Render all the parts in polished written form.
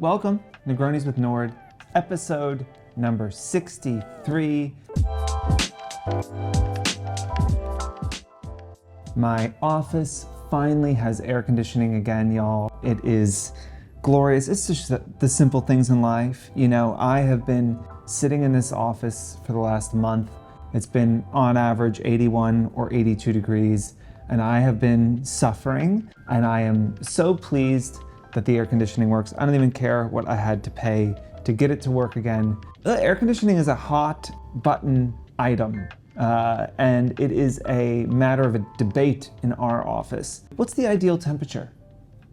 Welcome, Negronis with Nord, episode number 63. My office finally has air conditioning again, y'all. It is glorious. It's just the simple things in life. You know, I have been sitting in this office for the last month. It's been on average 81 or 82 degrees, and I have been suffering, and I am so pleased that the air conditioning works. I don't even care what I had to pay to get it to work again. The air conditioning is a hot button item, and it is a matter of a debate in our office. What's the ideal temperature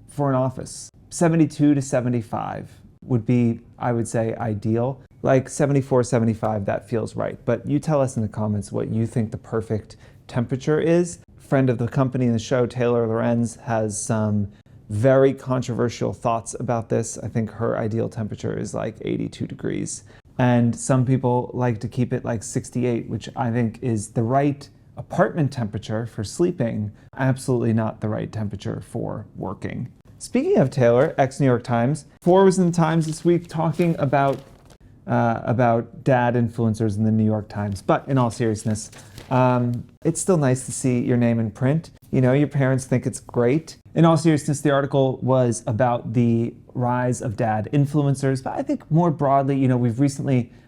for an office? 72 to 75 would be, I would say, ideal. Like 74, 75, that feels right. But you tell us in the comments what you think the perfect temperature is. Friend of the company and the show, Taylor Lorenz, has some very controversial thoughts about this. I think her ideal temperature is like 82 degrees. And some people like to keep it like 68, which I think is the right apartment temperature for sleeping, absolutely not the right temperature for working. Speaking of Taylor, ex-New York Times, Fohr was in the Times this week talking about dad influencers in the New York Times. But in all seriousness, it's still nice to see your name in print. You know, your parents think it's great. In all seriousness, the article was about the rise of dad influencers. But I think more broadly, you know,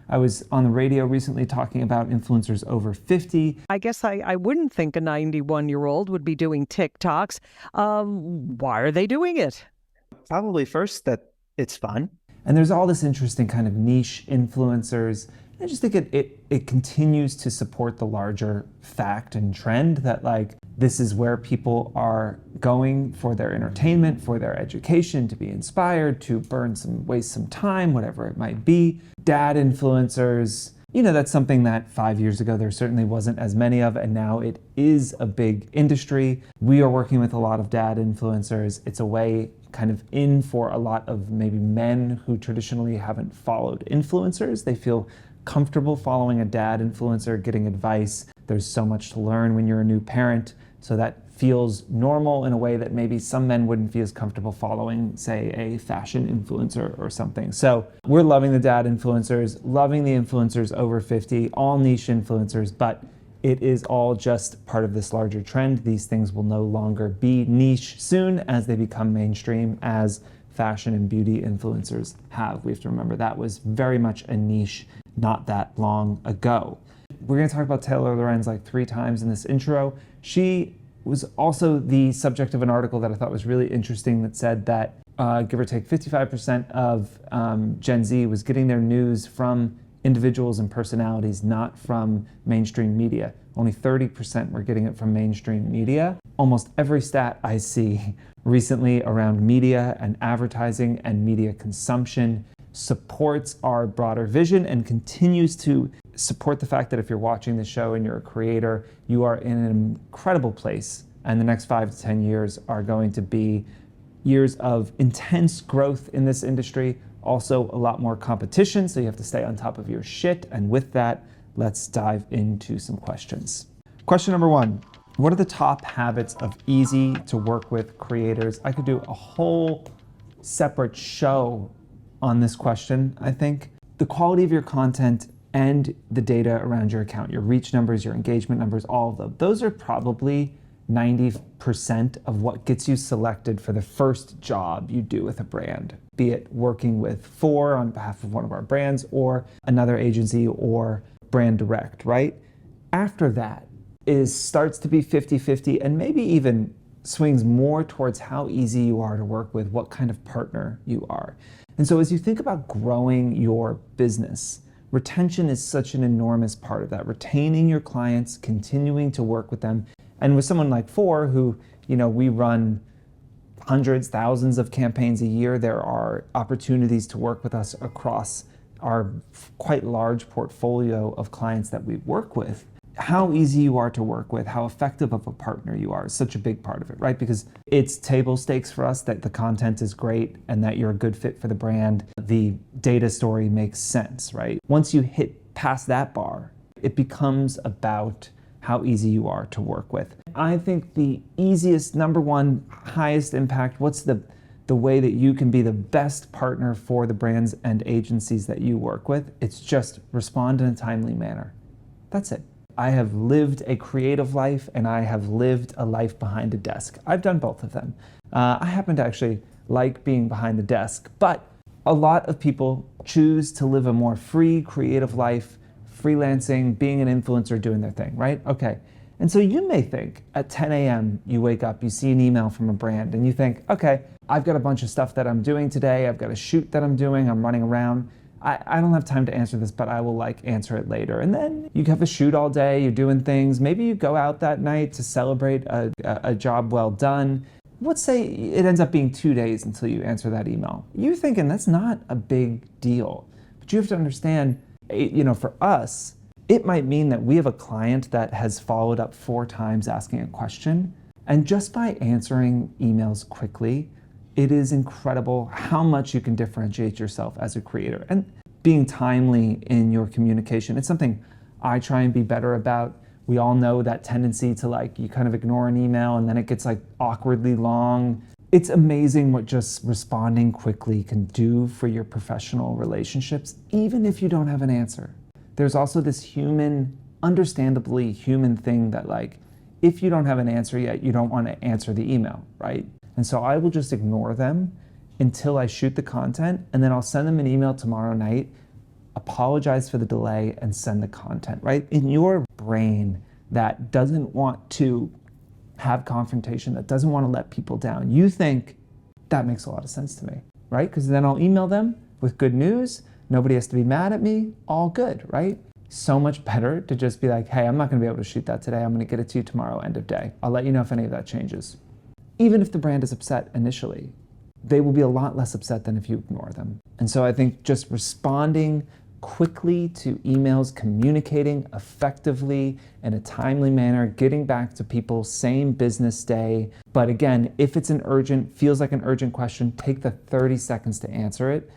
I was on the radio recently talking about influencers over 50. I guess I wouldn't think a 91-year-old would be doing TikToks. Why are they doing it? Probably first that it's fun. And there's all this interesting kind of niche influencers. I just think it continues to support the larger fact and trend that like this is where people are going for their entertainment, for their education, to be inspired, to waste some time, whatever it might be. Dad influencers, you know, that's something that 5 years ago there certainly wasn't as many of, and now it is a big industry. We are working with a lot of dad influencers. It's a way kind of in for a lot of maybe men who traditionally haven't followed influencers. They feel comfortable following a dad influencer, getting advice. There's so much to learn when you're a new parent, so that feels normal in a way that maybe some men wouldn't feel as comfortable following, say, a fashion influencer or something. So we're loving the dad influencers, loving the influencers over 50, all niche influencers, but it is all just part of this larger trend. These things will no longer be niche soon as they become mainstream, as fashion and beauty influencers have. We have to remember that was very much a niche not that long ago. We're going to talk about Taylor Lorenz like 3 times in this intro. She was also the subject of an article that I thought was really interesting that said that give or take 55% of Gen Z was getting their news from individuals and personalities, not from mainstream media. Only 30% were getting it from mainstream media. Almost every stat I see recently around media and advertising and media consumption supports our broader vision and continues to support the fact that if you're watching the show and you're a creator, you are in an incredible place, and the next 5 to 10 years are going to be years of intense growth in this industry. Also a lot more competition, so you have to stay on top of your shit. And with that, let's dive into some questions. Question number 1. What are the top habits of easy to work with creators? I could do a whole separate show on this question, I think. The quality of your content and the data around your account, your reach numbers, your engagement numbers, all of them, those are probably 90% of what gets you selected for the first job you do with a brand, be it working with Fohr on behalf of one of our brands or another agency or brand direct, right? After that starts to be 50-50 and maybe even swings more towards how easy you are to work with, what kind of partner you are. And so as you think about growing your business, retention is such an enormous part of that. Retaining your clients, continuing to work with them. And with someone like Fohr, who, you know, we run hundreds, thousands of campaigns a year, there are opportunities to work with us across our quite large portfolio of clients that we work with. How easy you are to work with, how effective of a partner you are is such a big part of it, right? Because it's table stakes for us that the content is great and that you're a good fit for the brand. The data story makes sense, right? Once you hit past that bar, it becomes about how easy you are to work with. I think the easiest, number one, highest impact, what's the the way that you can be the best partner for the brands and agencies that you work with. It's just respond in a timely manner. That's it. I have lived a creative life and I have lived a life behind a desk. I've done both of them. I happen to actually like being behind the desk, but a lot of people choose to live a more free, creative life, freelancing, being an influencer, doing their thing, right? Okay. And so you may think at 10 a.m. you wake up, you see an email from a brand and you think, okay, I've got a bunch of stuff that I'm doing today. I've got a shoot that I'm doing. I'm running around. I don't have time to answer this, but I will answer it later. And then you have a shoot all day, you're doing things. Maybe you go out that night to celebrate a job well done. Let's say it ends up being 2 days until you answer that email. You're thinking that's not a big deal. But you have to understand, for us, it might mean that we have a client that has followed up 4 times asking a question. And just by answering emails quickly, it is incredible how much you can differentiate yourself as a creator. And being timely in your communication, it's something I try and be better about. We all know that tendency to you kind of ignore an email and then it gets awkwardly long. It's amazing what just responding quickly can do for your professional relationships, even if you don't have an answer. There's also this understandably human thing that if you don't have an answer yet, you don't want to answer the email, right? And so I will just ignore them until I shoot the content, and then I'll send them an email tomorrow night, apologize for the delay, and send the content, right? In your brain that doesn't want to have confrontation, that doesn't want to let people down, you think that makes a lot of sense to me, right? Because then I'll email them with good news. Nobody has to be mad at me. All good, right? So much better to just be like, hey, I'm not going to be able to shoot that today. I'm going to get it to you tomorrow, end of day. I'll let you know if any of that changes. Even if the brand is upset initially, they will be a lot less upset than if you ignore them. And so I think just responding quickly to emails, communicating effectively in a timely manner, getting back to people same business day. But again, if it's feels like an urgent question, take the 30 seconds to answer it.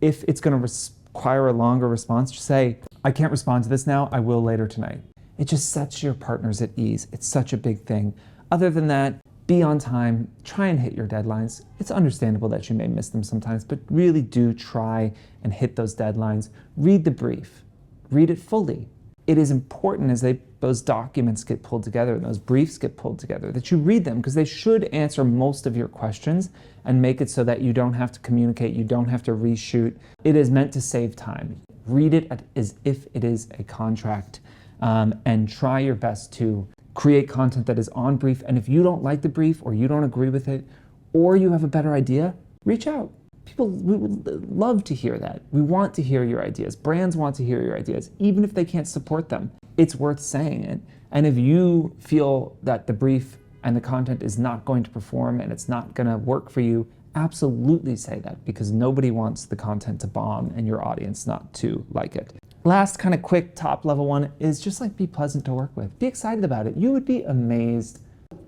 If it's going to require a longer response, just say, I can't respond to this now, I will later tonight. It just sets your partners at ease. It's such a big thing. Other than that, be on time, try and hit your deadlines. It's understandable that you may miss them sometimes, but really do try and hit those deadlines. Read the brief, read it fully. It is important as those documents get pulled together and those briefs get pulled together that you read them, because they should answer most of your questions and make it so that you don't have to communicate, you don't have to reshoot. It is meant to save time. Read it as if it is a contract, and try your best to create content that is on brief. And if you don't like the brief or you don't agree with it, or you have a better idea, reach out. We would love to hear that. We want to hear your ideas. Brands want to hear your ideas, even if they can't support them. It's worth saying it. And if you feel that the brief and the content is not going to perform and it's not going to work for you, absolutely say that, because nobody wants the content to bomb and your audience not to like it. Last kind of quick top level one is just be pleasant to work with. Be excited about it. You would be amazed.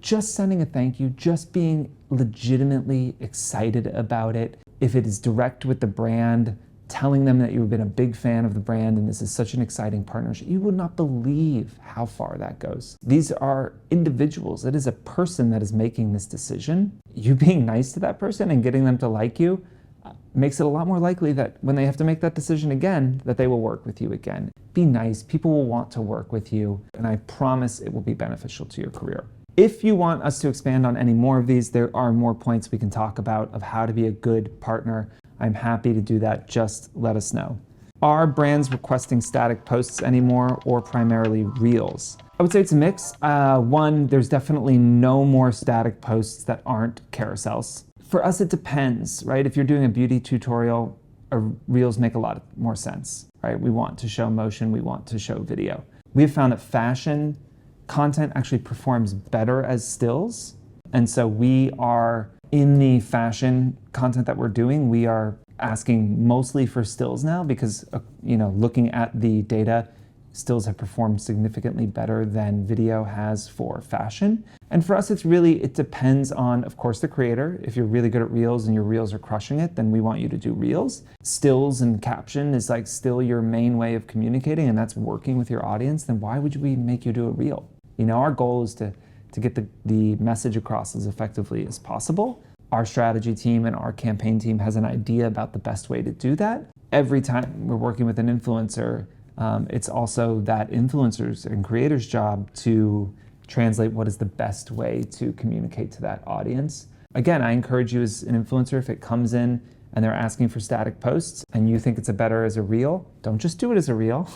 Just sending a thank you, just being legitimately excited about it. If it is direct with the brand, telling them that you've been a big fan of the brand and this is such an exciting partnership, you would not believe how far that goes. These are individuals. It is a person that is making this decision. You being nice to that person and getting them to like you makes it a lot more likely that when they have to make that decision again, that they will work with you again. Be nice. People will want to work with you, and I promise it will be beneficial to your career. If you want us to expand on any more of these, there are more points we can talk about of how to be a good partner. I'm happy to do that. Just let us know. Are brands requesting static posts anymore, or primarily reels? I would say it's a mix. One, there's definitely no more static posts that aren't carousels. For us, it depends, right? If you're doing a beauty tutorial, reels make a lot more sense, right? We want to show motion, we want to show video. We have found that fashion content actually performs better as stills. And so we are, in the fashion content that we're doing, we are asking mostly for stills now because, looking at the data, stills have performed significantly better than video has for fashion. And for us, it depends on, of course, the creator. If you're really good at reels and your reels are crushing it, then we want you to do reels. Stills and caption is still your main way of communicating, and that's working with your audience. Then why would we make you do a reel? Our goal is to get the message across as effectively as possible. our strategy team and our campaign team has an idea about the best way to do that, every time we're working with an influencer, it's also that influencer's and creator's job to translate what is the best way to communicate to that audience. Again, I encourage you as an influencer, if it comes in and they're asking for static posts and you think it's better as a reel, don't just do it as a reel,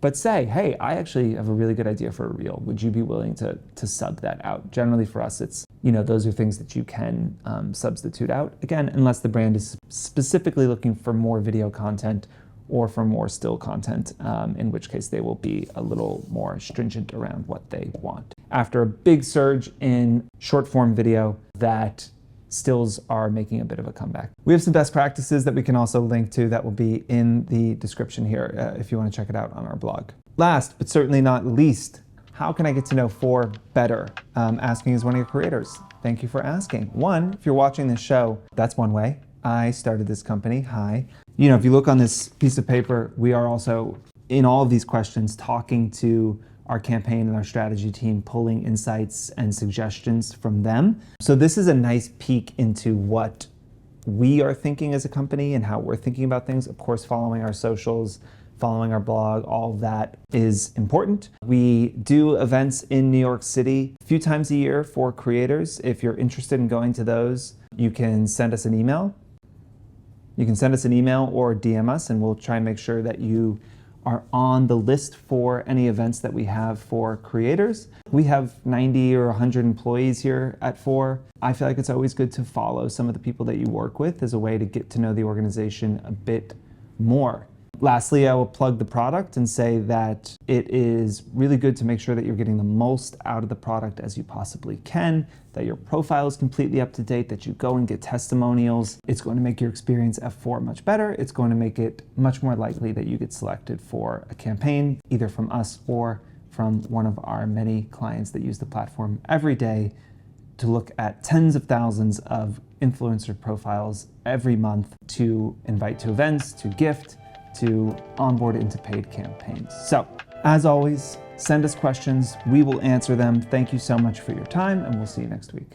but say, hey, I actually have a really good idea for a reel. Would you be willing to sub that out? Generally for us, it's, those are things that you can substitute out. Again, unless the brand is specifically looking for more video content or for more still content, in which case they will be a little more stringent around what they want. After a big surge in short form video, that stills are making a bit of a comeback. We have some best practices that we can also link to that will be in the description here if you want to check it out on our blog. Last, but certainly not least, how can I get to know Fohr better? Asking is one of your creators. Thank you for asking. One, if you're watching this show, that's one way. I started this company. Hi. If you look on this piece of paper, we are also, in all of these questions, talking to our campaign and our strategy team, pulling insights and suggestions from them. So this is a nice peek into what we are thinking as a company and how we're thinking about things. Of course, following our socials, following our blog, all of that is important. We do events in New York City a few times a year for creators. If you're interested in going to those, you can send us an email. You can send us an email or DM us, and we'll try and make sure that you are on the list for any events that we have for creators. We have 90 or 100 employees here at Fohr. I feel like it's always good to follow some of the people that you work with as a way to get to know the organization a bit more. Lastly, I will plug the product and say that it is really good to make sure that you're getting the most out of the product as you possibly can, that your profile is completely up to date, that you go and get testimonials. It's going to make your experience at Fohr much better. It's going to make it much more likely that you get selected for a campaign, either from us or from one of our many clients that use the platform every day to look at tens of thousands of influencer profiles every month to invite to events, to gift, to onboard into paid campaigns. So, as always, send us questions. We will answer them. Thank you so much for your time, and we'll see you next week.